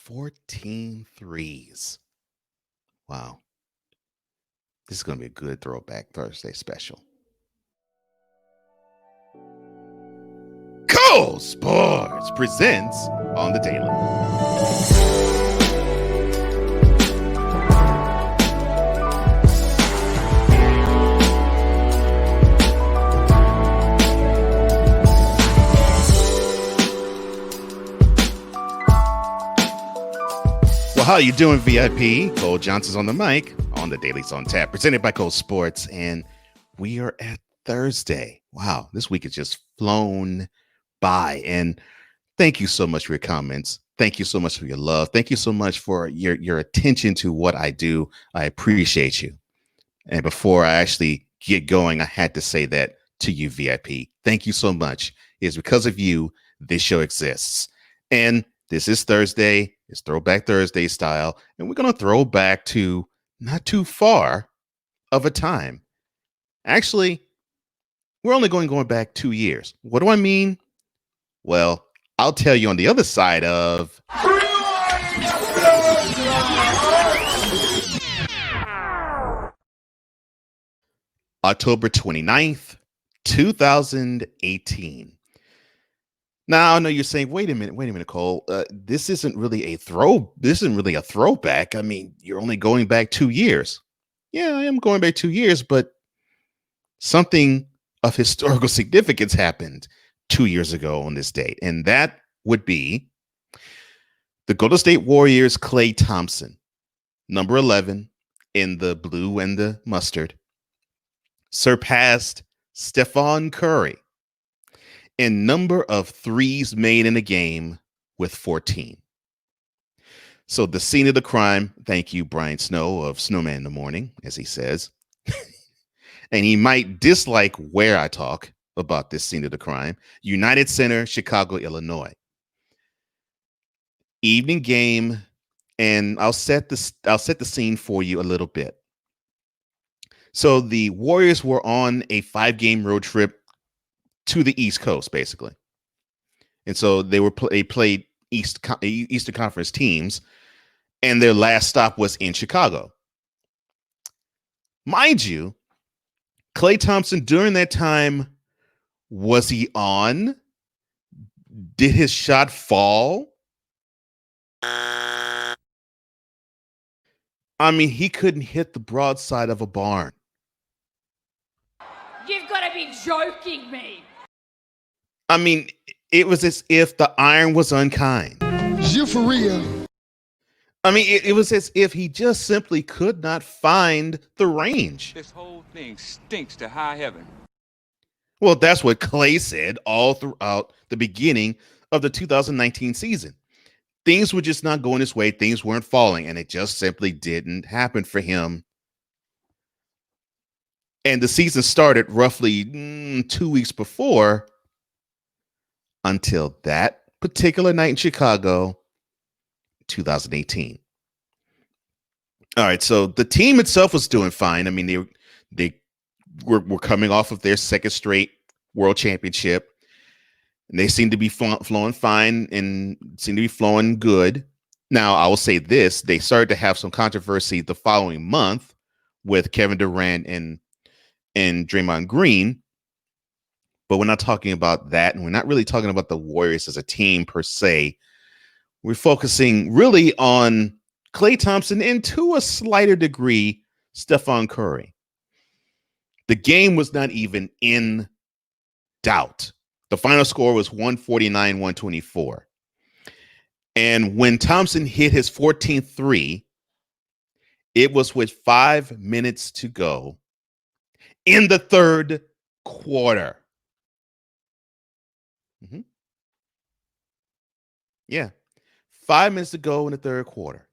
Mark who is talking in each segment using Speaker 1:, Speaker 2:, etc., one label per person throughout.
Speaker 1: 14 threes. Wow. This is going to be a good Throwback Thursday special. Cole Sports presents on the Daily. Well, how you doing, VIP? Cole Johnson's on the mic on the Daily's on Tap, presented by Cole Sports, and we are at Thursday. Wow, this week has just flown by, and thank you so much for your comments. Thank you so much for your love. Thank you so much for your attention to what I do. I appreciate you. And before I actually get going, I had to say that to you, VIP. Thank you so much. It's because of you this show exists. And this is Thursday. It's Throwback Thursday style. And we're going to throw back to not too far of a time. Actually, we're only going back 2 years. What do I mean? Well, I'll tell you on the other side of October 29th, 2018. Now, I know you're saying, wait a minute, Cole. This isn't really a throwback. I mean, you're only going back 2 years. Yeah, I am going back 2 years, but something of historical significance happened 2 years ago on this date, and that would be the Golden State Warriors' Klay Thompson, number 11 in the blue and the mustard, surpassed Stephen Curry in number of threes made in a game with 14. So the scene of the crime, thank you, Brian Snow of Snowman in the Morning, as he says. And he might dislike where I talk about this scene of the crime. United Center, Chicago, Illinois. Evening game, and I'll set the scene for you a little bit. So the Warriors were on a 5-game road trip to the East Coast, basically. And so they played Eastern Conference teams, and their last stop was in Chicago. Mind you, Klay Thompson, during that time, was he on? Did his shot fall? I mean, he couldn't hit the broadside of a barn.
Speaker 2: You've got to be joking me.
Speaker 1: I mean, it was as if the iron was unkind.
Speaker 3: You for real?
Speaker 1: I mean, it was as if he just simply could not find the range.
Speaker 4: This whole thing stinks to high heaven.
Speaker 1: Well, that's what Klay said all throughout the beginning of the 2019 season. Things were just not going his way. Things weren't falling, and it just simply didn't happen for him. And the season started roughly 2 weeks before, until that particular night in Chicago, 2018. All right, so the team itself was doing fine. I mean, they were coming off of their second straight world championship, and they seemed to be flowing fine and seemed to be flowing good. Now, I will say this: they started to have some controversy the following month with Kevin Durant and Draymond Green. But we're not talking about that, and we're not really talking about the Warriors as a team per se. We're focusing really on Klay Thompson and, to a slighter degree, Stephen Curry. The game was not even in doubt. The final score was 149-124. And when Thompson hit his 14th three, it was with 5 minutes to go in the third quarter. Mm-hmm. Yeah. 5 minutes to go in the third quarter.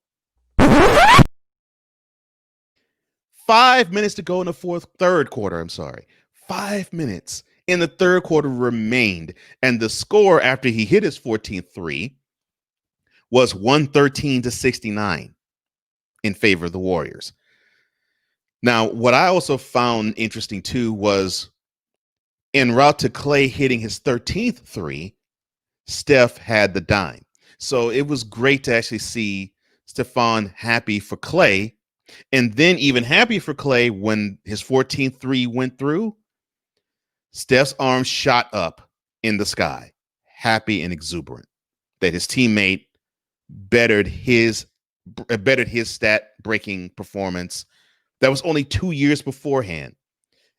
Speaker 1: 5 minutes to go in the third quarter. I'm sorry. 5 minutes in the third quarter remained. And the score after he hit his 14th three was 113-69 in favor of the Warriors. Now, what I also found interesting too was en route to Klay hitting his 13th three, Steph had the dime. So it was great to actually see Stephon happy for Klay, and then even happy for Klay when his 14th three went through. Steph's arms shot up in the sky, happy and exuberant that his teammate bettered his stat-breaking performance that was only 2 years beforehand.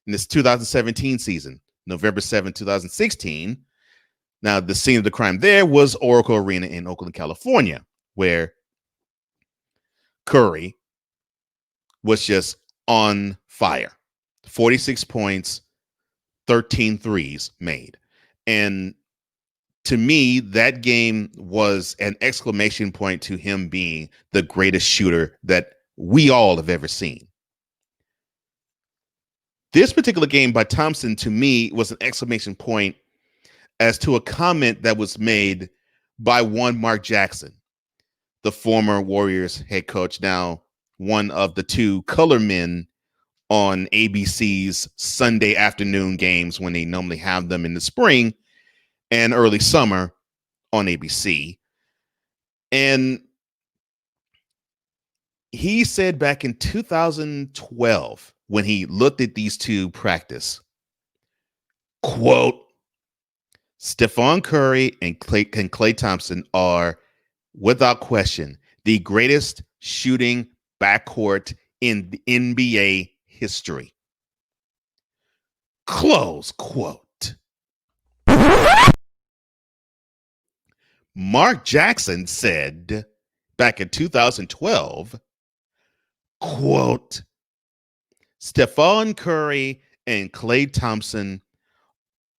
Speaker 1: In this 2017 season, November 7, 2016. Now, the scene of the crime there was Oracle Arena in Oakland, California, where Curry was just on fire. 46 points, 13 threes made. And to me, that game was an exclamation point to him being the greatest shooter that we all have ever seen. This particular game by Thompson, to me, was an exclamation point as to a comment that was made by one Mark Jackson, the former Warriors head coach, now one of the two color men on ABC's Sunday afternoon games when they normally have them in the spring and early summer on ABC. And he said back in 2012, when he looked at these two practice, quote, Stephon Curry and Klay Thompson are, without question, the greatest shooting backcourt in the NBA history. Close quote. Mark Jackson said back in 2012, quote, Stephon Curry and Klay Thompson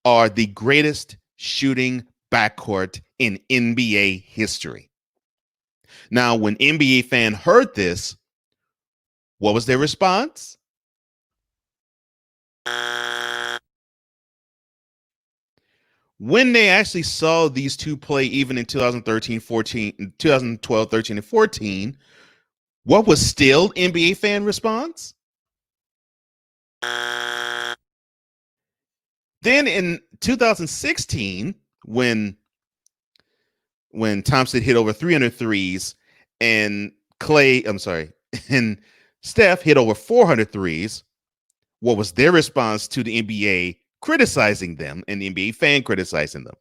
Speaker 1: are the greatest shooting backcourt in NBA history. Now, when NBA fan heard this, what was their response? When they actually saw these two play even in 2013, 14, 2012, 13, and 14, what was still NBA fan response? Then in 2016, when Thompson hit over 300 threes and and Steph hit over 400 threes, what was their response to the NBA criticizing them and the NBA fan criticizing them?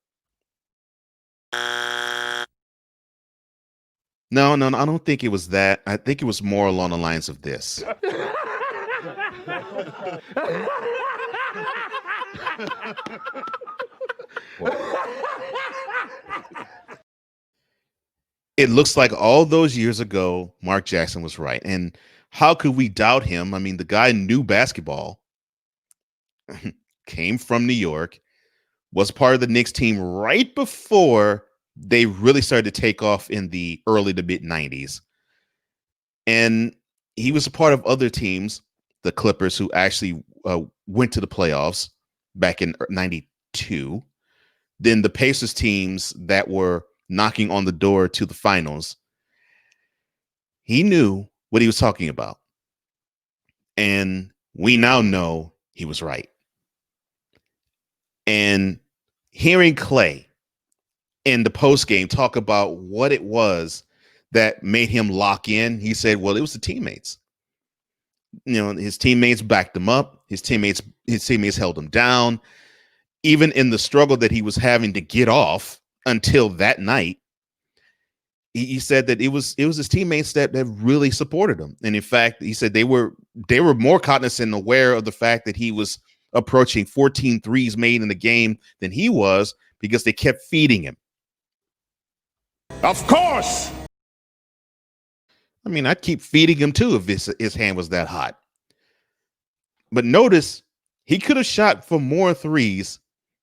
Speaker 1: No, I don't think it was that. I think it was more along the lines of this. It looks like all those years ago, Mark Jackson was right. And how could we doubt him? I mean, the guy knew basketball, came from New York, was part of the Knicks team right before they really started to take off in the early to mid 90s. And he was a part of other teams, the Clippers, who actually went to the playoffs back in 92. Then the Pacers teams that were knocking on the door to the finals. He knew what he was talking about. And we now know he was right. And hearing Klay in the postgame talk about what it was that made him lock in, he said, well, it was the teammates. You know, his teammates backed him up. His teammates held him down. Even in the struggle that he was having to get off until that night, he said that it was his teammates that really supported him. And in fact, he said they were more cognizant and aware of the fact that he was approaching 14 threes made in the game than he was, because they kept feeding him.
Speaker 3: Of course.
Speaker 1: I mean, I'd keep feeding him too if his hand was that hot. But notice he could have shot for more threes,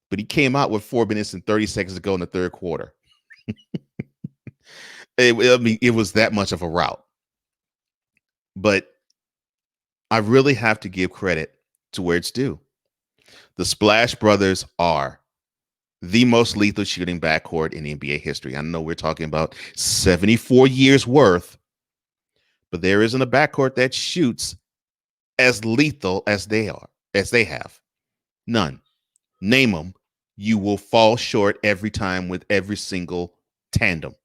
Speaker 1: but he came out with 4 minutes and 30 seconds to go in the third quarter. It was that much of a rout. But I really have to give credit to where it's due. The Splash Brothers are the most lethal shooting backcourt in NBA history. I know we're talking about 74 years worth, but there isn't a backcourt that shoots as lethal as they have. None. Name them. You will fall short every time with every single tandem.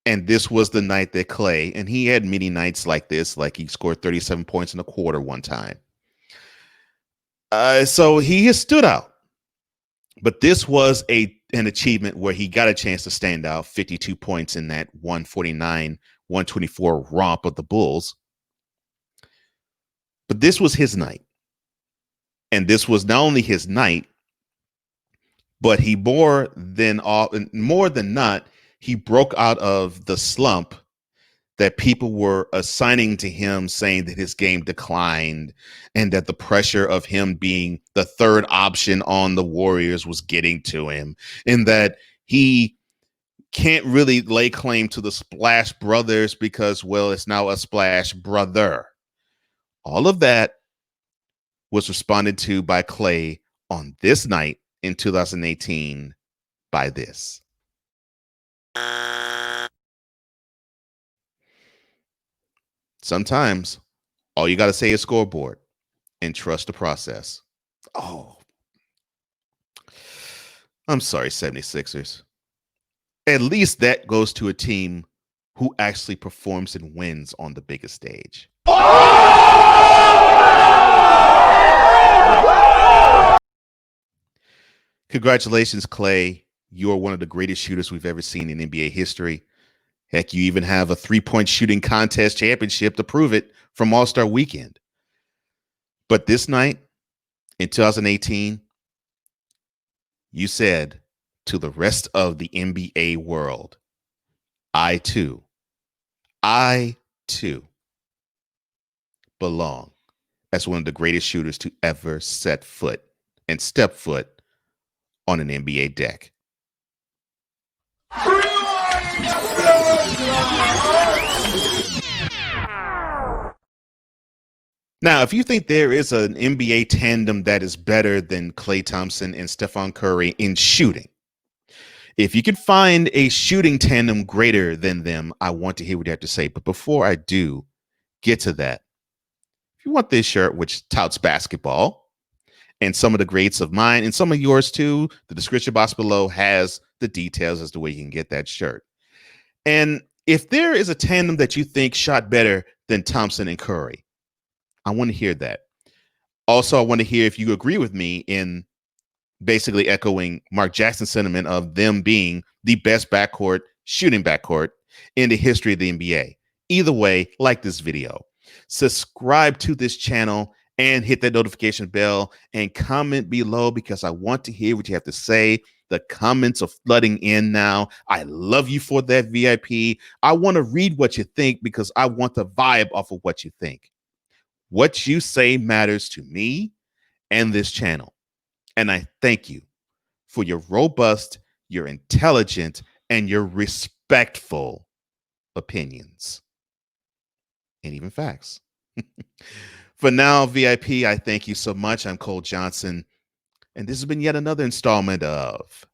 Speaker 1: And this was the night that Klay, and he had many nights like this, like he scored 37 points in a quarter one time. So he has stood out. But this was an achievement where he got a chance to stand out, 52 points in that 149-124 romp of the Bulls. But this was his night. And this was not only his night, but he more than not, he broke out of the slump that people were assigning to him, saying that his game declined and that the pressure of him being the third option on the Warriors was getting to him, and that he can't really lay claim to the Splash Brothers because, well, it's now a Splash Brother. All of that was responded to by Klay on this night in 2018 by this. Sometimes all you got to say is scoreboard and trust the process. Oh, I'm sorry, 76ers. At least that goes to a team who actually performs and wins on the biggest stage. Congratulations, Klay. You're one of the greatest shooters we've ever seen in NBA history. Heck, you even have a 3-point shooting contest championship to prove it from All-Star Weekend. But this night in 2018, you said to the rest of the NBA world, I too belong as one of the greatest shooters to ever set foot and step foot on an NBA deck. Now, if you think there is an NBA tandem that is better than Klay Thompson and Stephen Curry in shooting, if you can find a shooting tandem greater than them, I want to hear what you have to say. But before I do get to that, if you want this shirt, which touts basketball, and some of the greats of mine and some of yours too, the description box below has the details as to where you can get that shirt. And if there is a tandem that you think shot better than Thompson and Curry, I want to hear that. Also, I want to hear if you agree with me in basically echoing Mark Jackson's sentiment of them being the best shooting backcourt in the history of the NBA. Either way, like this video, subscribe to this channel, and hit that notification bell and comment below because I want to hear what you have to say. The comments are flooding in now. I love you for that, VIP. I want to read what you think because I want the vibe off of what you think. What you say matters to me and this channel. And I thank you for your robust, your intelligent, and your respectful opinions. And even facts. For now, VIP, I thank you so much. I'm Cole Johnson. And this has been yet another installment of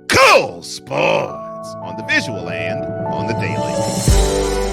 Speaker 1: Cole Sports on the visual and on the daily.